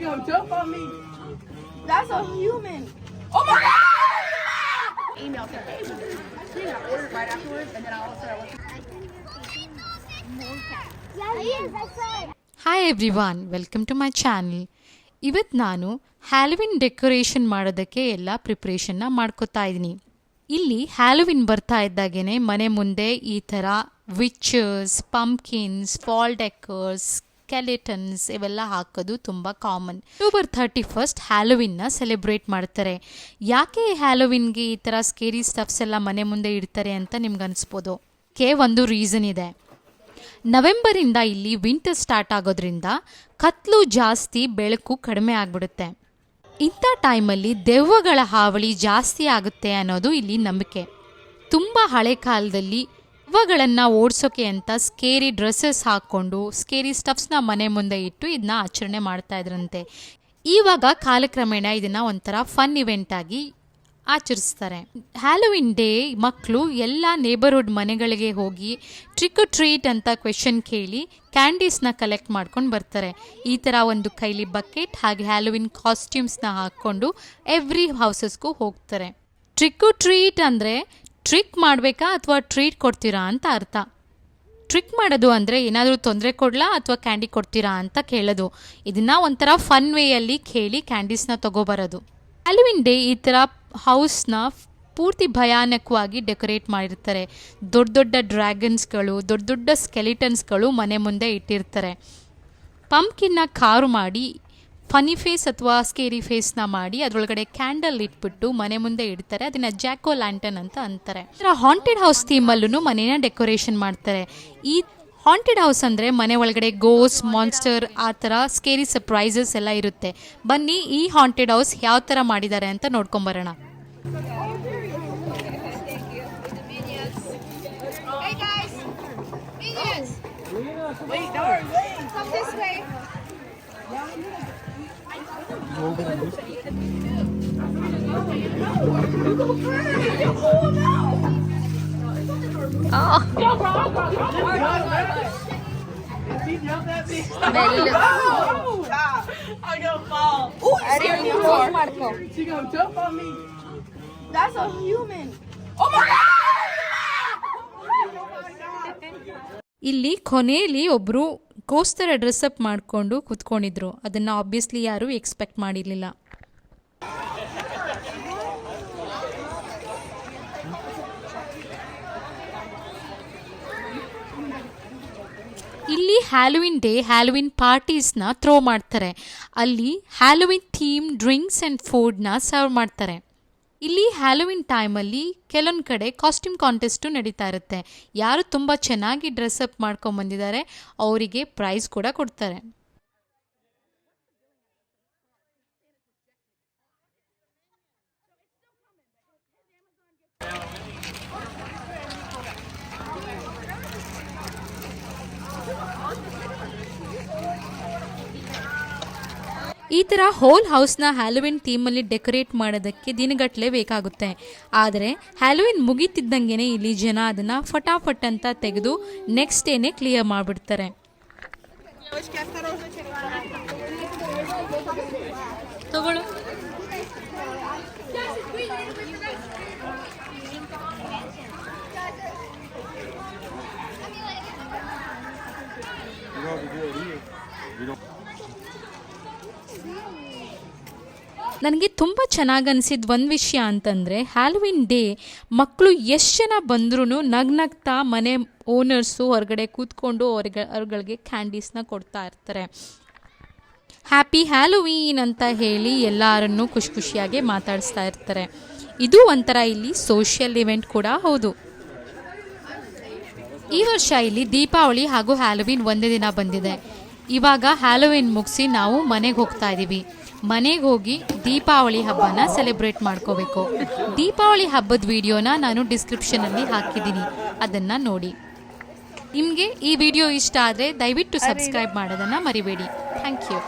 gonna jump on me. That's a human. Oh my God! Email said, hey, she got ordered right afterwards, and then all of a sudden hi everyone, welcome to my channel. ಇವತ್ತು ನಾನು Halloween decoration ಮಾಡೋದಕ್ಕೆ ಎಲ್ಲ ಪ್ರಿಪ್ರೇಷನ್ನ ಮಾಡ್ಕೋತಾ ಇದ್ದೀನಿ. ಇಲ್ಲಿ Halloween ಬರ್ತಾ ಇದ್ದಾಗೇ ಮನೆ ಮುಂದೆ ಈ ಥರ ವಿಚಸ್, ಪಂಪ್ಕಿನ್ಸ್, ಫಾಲ್ ಡೆಕರ್ಸ್, ಸ್ಕೆಲೆಟನ್ಸ್ ಇವೆಲ್ಲ ಹಾಕೋದು ತುಂಬ ಕಾಮನ್. ಅಕ್ಟೋಬರ್ 31 ಹ್ಯಾಲೋವಿನ್ನ ಸೆಲೆಬ್ರೇಟ್ ಮಾಡ್ತಾರೆ. ಯಾಕೆ ಹ್ಯಾಲೋವಿನ್ಗೆ ಈ ಥರ ಸ್ಕೇರಿ ಸ್ಟಫ್ಸ್ ಎಲ್ಲ ಮನೆ ಮುಂದೆ ಇಡ್ತಾರೆ ಅಂತ ನಿಮ್ಗೆ ಅನಿಸ್ಬೋದು. ಒಂದು ರೀಸನ್ ಇದೆ. ನವೆಂಬರಿಂದ ಇಲ್ಲಿ ವಿಂಟರ್ ಸ್ಟಾರ್ಟ್ ಆಗೋದ್ರಿಂದ ಕತ್ಲು ಜಾಸ್ತಿ, ಬೆಳಕು ಕಡಿಮೆ ಆಗಿಬಿಡುತ್ತೆ. ಇಂಥ ಟೈಮಲ್ಲಿ ದೆವ್ವಗಳ ಹಾವಳಿ ಜಾಸ್ತಿ ಆಗುತ್ತೆ ಅನ್ನೋದು ಇಲ್ಲಿ ನಂಬಿಕೆ. ತುಂಬ ಹಳೆ ಕಾಲದಲ್ಲಿ ದೆವ್ವಗಳನ್ನು ಓಡಿಸೋಕೆ ಅಂತ ಸ್ಕೇರಿ ಡ್ರೆಸ್ಸಸ್ ಹಾಕ್ಕೊಂಡು ಸ್ಕೇರಿ ಸ್ಟಫ್ಸ್ನ ಮನೆ ಮುಂದೆ ಇಟ್ಟು ಇದನ್ನ ಆಚರಣೆ ಮಾಡ್ತಾ ಇದ್ರಂತೆ. ಇವಾಗ ಕಾಲಕ್ರಮೇಣ ಇದನ್ನು ಒಂಥರ ಫನ್ ಇವೆಂಟ್ ಆಗಿ ಆಚರಿಸ್ತಾರೆ. ಹ್ಯಾಲೋವಿನ್ ಡೇ ಮಕ್ಕಳು ಎಲ್ಲ ನೇಬರ್ಹುಡ್ ಮನೆಗಳಿಗೆ ಹೋಗಿ ಟ್ರಿಕ್ ಆರ್ ಟ್ರೀಟ್ ಅಂತ ಕ್ವೆಶನ್ ಕೇಳಿ ಕ್ಯಾಂಡೀಸ್ನ ಕಲೆಕ್ಟ್ ಮಾಡ್ಕೊಂಡು ಬರ್ತಾರೆ. ಈ ಥರ ಒಂದು ಕೈಲಿ ಬಕೆಟ್ ಹಾಗೆ ಹ್ಯಾಲೋವಿನ್ ಕಾಸ್ಟ್ಯೂಮ್ಸ್ನ ಹಾಕ್ಕೊಂಡು ಎವ್ರಿ ಹೌಸಸ್ಗೂ ಹೋಗ್ತಾರೆ. ಟ್ರಿಕ್ ಆರ್ ಟ್ರೀಟ್ ಅಂದರೆ ಟ್ರಿಕ್ ಮಾಡಬೇಕಾ ಅಥವಾ ಟ್ರೀಟ್ ಕೊಡ್ತೀರಾ ಅಂತ ಅರ್ಥ. ಟ್ರಿಕ್ ಮಾಡೋದು ಅಂದರೆ ಏನಾದರೂ ತೊಂದರೆ ಕೊಡಲಾ ಅಥವಾ ಕ್ಯಾಂಡಿ ಕೊಡ್ತೀರಾ ಅಂತ ಕೇಳೋದು. ಇದನ್ನು ಒಂಥರ ಫನ್ ವೇಯಲ್ಲಿ ಕೇಳಿ ಕ್ಯಾಂಡೀಸ್ನ ತೊಗೊಬರೋದು. ಹ್ಯಾಲೋವಿನ್ ಡೇ ಈ ಥರ ಹೌಸ್ನ ಪೂರ್ತಿ ಭಯಾನಕವಾಗಿ ಡೆಕೋರೇಟ್ ಮಾಡಿರ್ತಾರೆ. ದೊಡ್ಡ ದೊಡ್ಡ ಡ್ರ್ಯಾಗನ್ಸ್ಗಳು, ದೊಡ್ಡ ದೊಡ್ಡ ಸ್ಕೆಲಿಟನ್ಸ್ಗಳು ಮನೆ ಮುಂದೆ ಇಟ್ಟಿರ್ತಾರೆ. ಪಂಪ್ಕಿನ್ನ ಕಾರು ಮಾಡಿ ಫನಿ ಫೇಸ್ ಅಥವಾ ಸ್ಕೇರಿ ಫೇಸ್ನ ಮಾಡಿ ಅದರೊಳಗಡೆ ಕ್ಯಾಂಡಲ್ ಇಟ್ಬಿಟ್ಟು ಮನೆ ಮುಂದೆ ಇಡ್ತಾರೆ. ಅದನ್ನು ಜಾಕೋ ಲ್ಯಾಂಟನ್ ಅಂತ ಅಂತಾರೆ. ಹಾಂಟೆಡ್ ಹೌಸ್ ಥೀಮಲ್ಲೂ ಮನೇನ ಡೆಕೋರೇಷನ್ ಮಾಡ್ತಾರೆ. ಈ ಹಾಂಟೆಡ್ ಹೌಸ್ ಅಂದರೆ ಮನೆ ಒಳಗಡೆ ಗೋಸ್ಟ್, ಮಾನ್ಸ್ಟರ್ ಆ ಥರ ಸ್ಕೇರಿ ಸರ್ಪ್ರೈಸಸ್ ಎಲ್ಲ ಇರುತ್ತೆ. ಬನ್ನಿ ಈ ಹಾಂಟೆಡ್ ಹೌಸ್ ಯಾವ ಥರ ಮಾಡಿದ್ದಾರೆ ಅಂತ ನೋಡ್ಕೊಂಬರೋಣ. She gonna jump on me. That's a human. Oh my God! ಇಲ್ಲಿ ಕೊನೆಯಲ್ಲಿ ಒಬ್ಬರು ಗೋಸ್ತರ ಡ್ರೆಸ್ಅಪ್ ಮಾಡಿಕೊಂಡು ಕೂತ್ಕೊಂಡಿದ್ರು. ಅದನ್ನು ಆಬ್ವಿಯಸ್ಲಿ ಯಾರೂ ಎಕ್ಸ್ಪೆಕ್ಟ್ ಮಾಡಿರಲಿಲ್ಲ. ಇಲ್ಲಿ ಹ್ಯಾಲೋವಿನ್ ಡೇ ಹ್ಯಾಲೋವಿನ್ ಪಾರ್ಟೀಸ್ನ ಥ್ರೋ ಮಾಡ್ತಾರೆ. ಅಲ್ಲಿ ಹ್ಯಾಲೋವಿನ್ ಥೀಮ್ ಡ್ರಿಂಕ್ಸ್ ಆ್ಯಂಡ್ ಫುಡ್ನ ಸರ್ವ್ ಮಾಡ್ತಾರೆ. ಇಲ್ಲಿ ಹ್ಯಾಲೋವಿನ್ ಟೈಮಲ್ಲಿ ಕೆಲವೊಂದು ಕಡೆ ಕಾಸ್ಟ್ಯೂಮ್ ಕಾಂಟೆಸ್ಟು ನಡೀತಾ ಇರುತ್ತೆ. ಯಾರು ತುಂಬ ಚೆನ್ನಾಗಿ ಡ್ರೆಸ್ಅಪ್ ಮಾಡ್ಕೊಂಬಂದಿದ್ದಾರೆ ಅವರಿಗೆ ಪ್ರೈಸ್ ಕೂಡ ಕೊಡ್ತಾರೆ. ಈ ಥರ ಹೋಲ್ ಹೌಸ್ನ ಹ್ಯಾಲೋವಿನ್ ಥೀಮಲ್ಲಿ ಡೆಕೋರೇಟ್ ಮಾಡೋದಕ್ಕೆ ದಿನಗಟ್ಟಲೆ ಬೇಕಾಗುತ್ತೆ. ಆದರೆ ಹ್ಯಾಲೋವಿನ್ ಮುಗಿತಿದ್ದಂಗೆ ಇಲ್ಲಿ ಜನ ಅದನ್ನು ಫಟಾಫಟ್ ಅಂತ ತೆಗೆದು ನೆಕ್ಸ್ಟ್ ಡೇನೇ ಕ್ಲಿಯರ್ ಮಾಡಿಬಿಡ್ತಾರೆ. ತಗೊಳ್ಳು. ನನಗೆ ತುಂಬ ಚೆನ್ನಾಗಿ ಅನಿಸಿದ ಒಂದು ವಿಷಯ ಅಂತಂದರೆ ಹ್ಯಾಲೋವಿನ್ ಡೇ ಮಕ್ಕಳು ಎಷ್ಟು ಜನ ಬಂದ್ರೂ ನಗ್ನಗ್ತಾ ಮನೆ ಓನರ್ಸು ಹೊರಗಡೆ ಕೂತ್ಕೊಂಡು ಅವ್ರಗಳಿಗೆ ಕ್ಯಾಂಡೀಸ್ನ ಕೊಡ್ತಾ ಇರ್ತಾರೆ. ಹ್ಯಾಪಿ ಹ್ಯಾಲೋವೀನ್ ಅಂತ ಹೇಳಿ ಎಲ್ಲರನ್ನೂ ಖುಷಿ ಖುಷಿಯಾಗಿ ಮಾತಾಡಿಸ್ತಾ ಇರ್ತಾರೆ. ಇದು ಒಂಥರ ಇಲ್ಲಿ ಸೋಷಿಯಲ್ ಇವೆಂಟ್ ಕೂಡ ಹೌದು. ಈ ವರ್ಷ ಇಲ್ಲಿ ದೀಪಾವಳಿ ಹಾಗೂ ಹ್ಯಾಲೋವಿನ್ ಒಂದೇ ದಿನ ಬಂದಿದೆ. ಇವಾಗ ಹ್ಯಾಲೋವಿನ್ ಮುಗಿಸಿ ನಾವು ಮನೆಗೆ ಹೋಗ್ತಾ ಇದ್ದೀವಿ. ಮನೆಗೆ ಹೋಗಿ ದೀಪಾವಳಿ ಹಬ್ಬನ ಸೆಲೆಬ್ರೇಟ್ ಮಾಡ್ಕೋಬೇಕು. ದೀಪಾವಳಿ ಹಬ್ಬದ ವಿಡಿಯೋನ ನಾನು ಡಿಸ್ಕ್ರಿಪ್ಷನಲ್ಲಿ ಹಾಕಿದ್ದೀನಿ, ಅದನ್ನು ನೋಡಿ. ನಿಮಗೆ ಈ ವಿಡಿಯೋ ಇಷ್ಟ ಆದರೆ ದಯವಿಟ್ಟು ಸಬ್ಸ್ಕ್ರೈಬ್ ಮಾಡೋದನ್ನು ಮರಿಬೇಡಿ. Thank you.